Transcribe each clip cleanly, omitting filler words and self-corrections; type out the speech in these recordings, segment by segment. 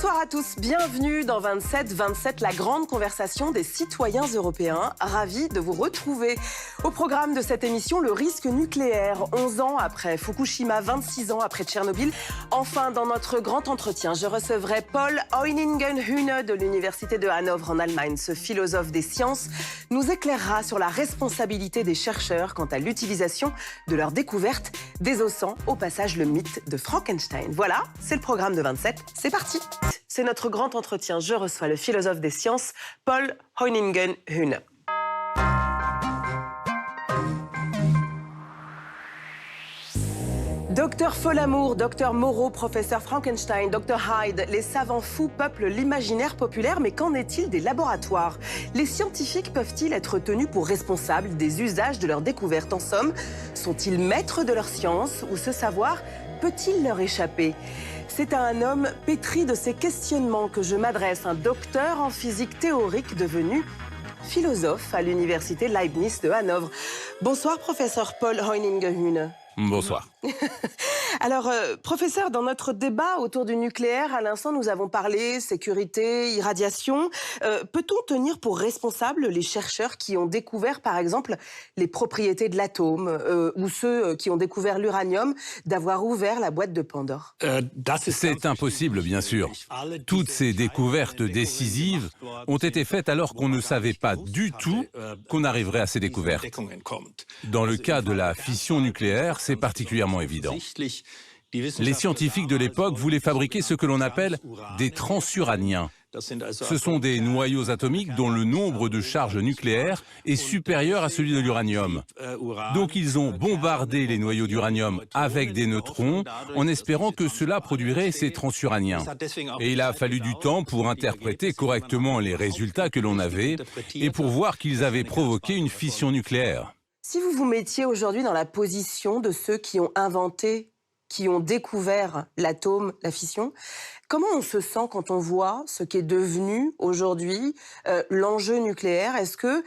Bonsoir à tous, bienvenue dans 27-27, la grande conversation des citoyens européens. Ravi de vous retrouver. Au programme de cette émission, le risque nucléaire. 11 ans après Fukushima, 26 ans après Tchernobyl. Enfin, dans notre grand entretien, je recevrai Paul Heuningen-Hühne de l'Université de Hanovre en Allemagne. Ce philosophe des sciences nous éclairera sur la responsabilité des chercheurs quant à l'utilisation de leurs découvertes, désossant au passage le mythe de Frankenstein. Voilà, c'est le programme de 27, c'est parti. C'est notre grand entretien. Je reçois le philosophe des sciences, Paul Heuningen-Hühne. Docteur Folamour, Docteur Moreau, Professeur Frankenstein, Docteur Hyde, les savants fous peuplent l'imaginaire populaire, mais qu'en est-il des laboratoires? Les scientifiques peuvent-ils être tenus pour responsables des usages de leurs découvertes? En somme, sont-ils maîtres de leur science ou ce savoir peut-il leur échapper? C'est à un homme pétri de ces questionnements que je m'adresse, un docteur en physique théorique devenu philosophe à l'université Leibniz de Hanovre. Bonsoir, professeur Paul Heuningen-Hühne. Bonsoir. Alors, professeur, dans notre débat autour du nucléaire, à l'instant, nous avons parlé sécurité, irradiation. Peut-on tenir pour responsables les chercheurs qui ont découvert, par exemple, les propriétés de l'atome ou ceux qui ont découvert l'uranium, d'avoir ouvert la boîte de Pandore? C'est impossible, bien sûr. Toutes ces découvertes décisives ont été faites alors qu'on ne savait pas du tout qu'on arriverait à ces découvertes. Dans le cas de la fission nucléaire, c'est particulièrement évident. Les scientifiques de l'époque voulaient fabriquer ce que l'on appelle des transuraniens. Ce sont des noyaux atomiques dont le nombre de charges nucléaires est supérieur à celui de l'uranium. Donc ils ont bombardé les noyaux d'uranium avec des neutrons en espérant que cela produirait ces transuraniens. Et il a fallu du temps pour interpréter correctement les résultats que l'on avait et pour voir qu'ils avaient provoqué une fission nucléaire. Si vous vous mettiez aujourd'hui dans la position de ceux qui ont inventé, qui ont découvert l'atome, la fission, comment on se sent quand on voit ce qu'est devenu aujourd'hui l'enjeu nucléaire? Est-ce que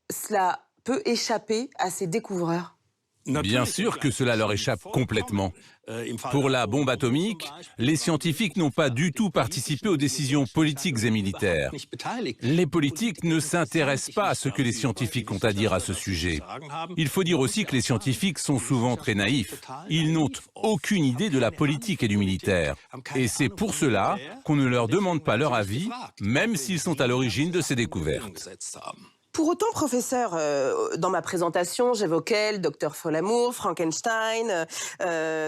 cela peut échapper à ces découvreurs? Bien sûr que cela leur échappe complètement. Pour la bombe atomique, les scientifiques n'ont pas du tout participé aux décisions politiques et militaires. Les politiques ne s'intéressent pas à ce que les scientifiques ont à dire à ce sujet. Il faut dire aussi que les scientifiques sont souvent très naïfs. Ils n'ont aucune idée de la politique et du militaire. Et c'est pour cela qu'on ne leur demande pas leur avis, même s'ils sont à l'origine de ces découvertes. Pour autant, professeur, dans ma présentation, j'évoquais le docteur Folamour, Frankenstein,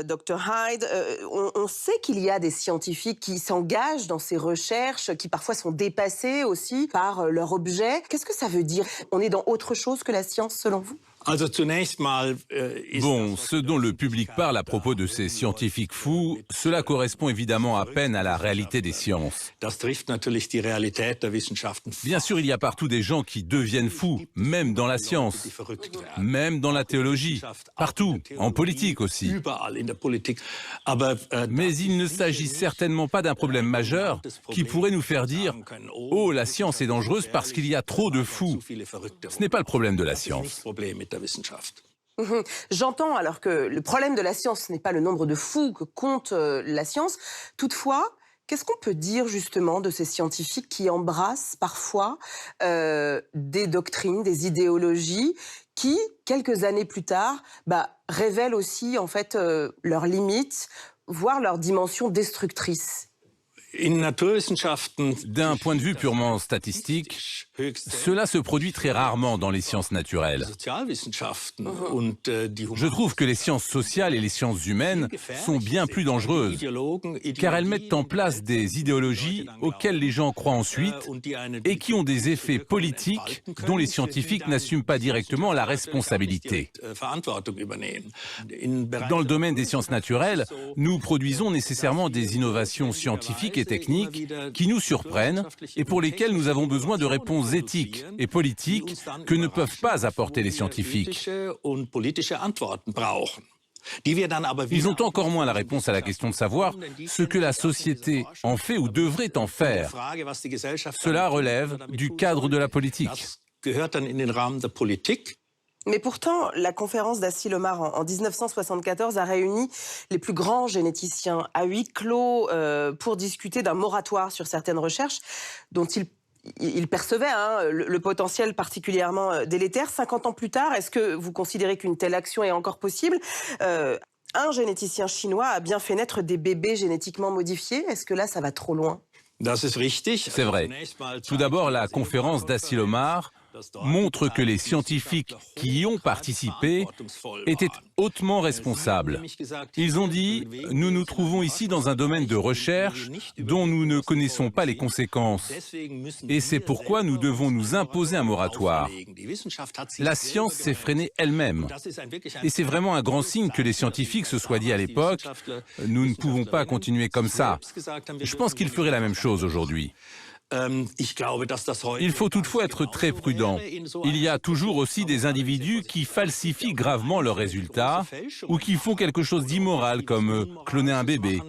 docteur Hyde. On sait qu'il y a des scientifiques qui s'engagent dans ces recherches, qui parfois sont dépassés aussi par leur objet. Qu'est-ce que ça veut dire? On est dans autre chose que la science, selon vous? Bon, ce dont le public parle à propos de ces scientifiques fous, cela correspond évidemment à peine à la réalité des sciences. Bien sûr, il y a partout des gens qui deviennent fous, même dans la science, même dans la théologie, partout, en politique aussi. Mais il ne s'agit certainement pas d'un problème majeur qui pourrait nous faire dire « Oh, la science est dangereuse parce qu'il y a trop de fous ». Ce n'est pas le problème de la science. J'entends alors que le problème de la science, ce n'est pas le nombre de fous que compte la science. Toutefois, qu'est-ce qu'on peut dire justement de ces scientifiques qui embrassent parfois des doctrines, des idéologies qui, quelques années plus tard, révèlent aussi en fait leurs limites, voire leurs dimensions destructrices? D'un point de vue purement statistique, cela se produit très rarement dans les sciences naturelles. Je trouve que les sciences sociales et les sciences humaines sont bien plus dangereuses, car elles mettent en place des idéologies auxquelles les gens croient ensuite et qui ont des effets politiques dont les scientifiques n'assument pas directement la responsabilité. Dans le domaine des sciences naturelles, nous produisons nécessairement des innovations scientifiques et techniques qui nous surprennent et pour lesquelles nous avons besoin de réponses éthiques et politiques que ne peuvent pas apporter les scientifiques. Ils ont encore moins la réponse à la question de savoir ce que la société en fait ou devrait en faire. Cela relève du cadre de la politique. Mais pourtant, la conférence d'Asilomar en 1974 a réuni les plus grands généticiens à huis clos pour discuter d'un moratoire sur certaines recherches dont il percevait le potentiel particulièrement délétère. 50 ans plus tard, est-ce que vous considérez qu'une telle action est encore possible ? Un généticien chinois a bien fait naître des bébés génétiquement modifiés. Est-ce que là, ça va trop loin ? C'est vrai. Tout d'abord, la conférence d'Asilomar montre que les scientifiques qui y ont participé étaient hautement responsables. Ils ont dit « Nous nous trouvons ici dans un domaine de recherche dont nous ne connaissons pas les conséquences. Et c'est pourquoi nous devons nous imposer un moratoire. » La science s'est freinée elle-même. Et c'est vraiment un grand signe que les scientifiques se soient dit à l'époque « Nous ne pouvons pas continuer comme ça. » Je pense qu'ils feraient la même chose aujourd'hui. Il faut toutefois être très prudent. Il y a toujours aussi des individus qui falsifient gravement leurs résultats ou qui font quelque chose d'immoral comme cloner un bébé.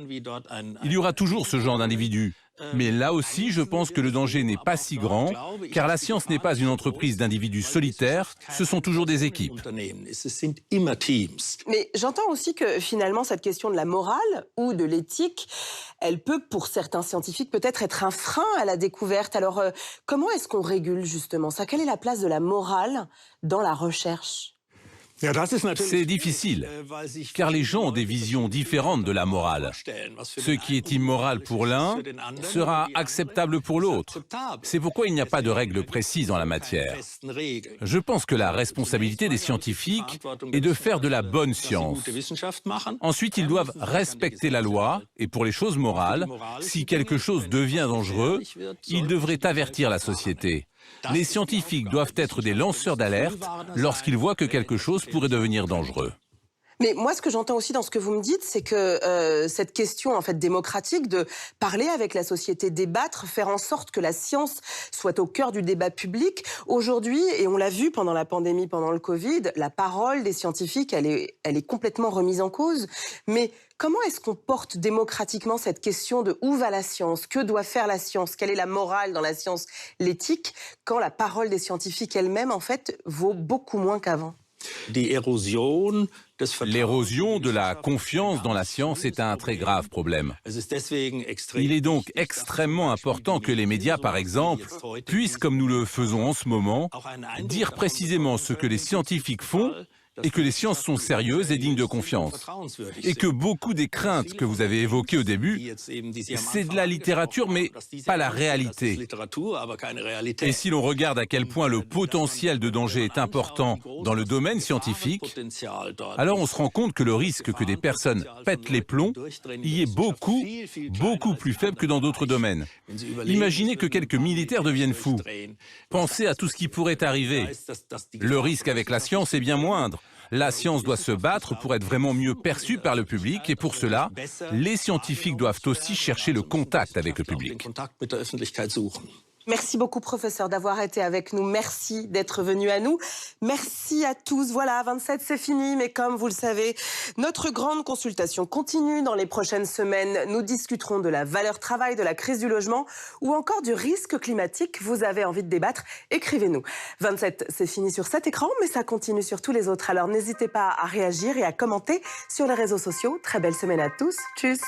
Il y aura toujours ce genre d'individus. Mais là aussi, je pense que le danger n'est pas si grand, car la science n'est pas une entreprise d'individus solitaires, ce sont toujours des équipes. Mais j'entends aussi que finalement, cette question de la morale ou de l'éthique, elle peut, pour certains scientifiques, peut-être être un frein à la découverte. Alors, comment est-ce qu'on régule justement ça ? Quelle est la place de la morale dans la recherche ? C'est difficile, car les gens ont des visions différentes de la morale. Ce qui est immoral pour l'un sera acceptable pour l'autre. C'est pourquoi il n'y a pas de règle précise en la matière. Je pense que la responsabilité des scientifiques est de faire de la bonne science. Ensuite, ils doivent respecter la loi, et pour les choses morales, si quelque chose devient dangereux, ils devraient avertir la société. Les scientifiques doivent être des lanceurs d'alerte lorsqu'ils voient que quelque chose pourrait devenir dangereux. Mais moi, ce que j'entends aussi dans ce que vous me dites, c'est que cette question en fait démocratique de parler avec la société, débattre, faire en sorte que la science soit au cœur du débat public. Aujourd'hui, et on l'a vu pendant la pandémie, pendant le Covid, la parole des scientifiques, elle est complètement remise en cause. Mais comment est-ce qu'on porte démocratiquement cette question de où va la science ? Que doit faire la science ? Quelle est la morale dans la science, l'éthique, quand la parole des scientifiques elle-même, en fait, vaut beaucoup moins qu'avant ? L'érosion de la confiance dans la science est un très grave problème. Il est donc extrêmement important que les médias, par exemple, puissent, comme nous le faisons en ce moment, dire précisément ce que les scientifiques font et que les sciences sont sérieuses et dignes de confiance. Et que beaucoup des craintes que vous avez évoquées au début, c'est de la littérature, mais pas la réalité. Et si l'on regarde à quel point le potentiel de danger est important dans le domaine scientifique, alors on se rend compte que le risque que des personnes pètent les plombs y est beaucoup plus faible que dans d'autres domaines. Imaginez que quelques militaires deviennent fous. Pensez à tout ce qui pourrait arriver. Le risque avec la science est bien moindre. La science doit se battre pour être vraiment mieux perçue par le public et pour cela, les scientifiques doivent aussi chercher le contact avec le public. Merci beaucoup, professeur, d'avoir été avec nous. Merci d'être venu à nous. Merci à tous. Voilà, 27, c'est fini. Mais comme vous le savez, notre grande consultation continue dans les prochaines semaines. Nous discuterons de la valeur travail, de la crise du logement ou encore du risque climatique. Vous avez envie de débattre? Écrivez-nous. 27, c'est fini sur cet écran, mais ça continue sur tous les autres. Alors n'hésitez pas à réagir et à commenter sur les réseaux sociaux. Très belle semaine à tous. Tchuss.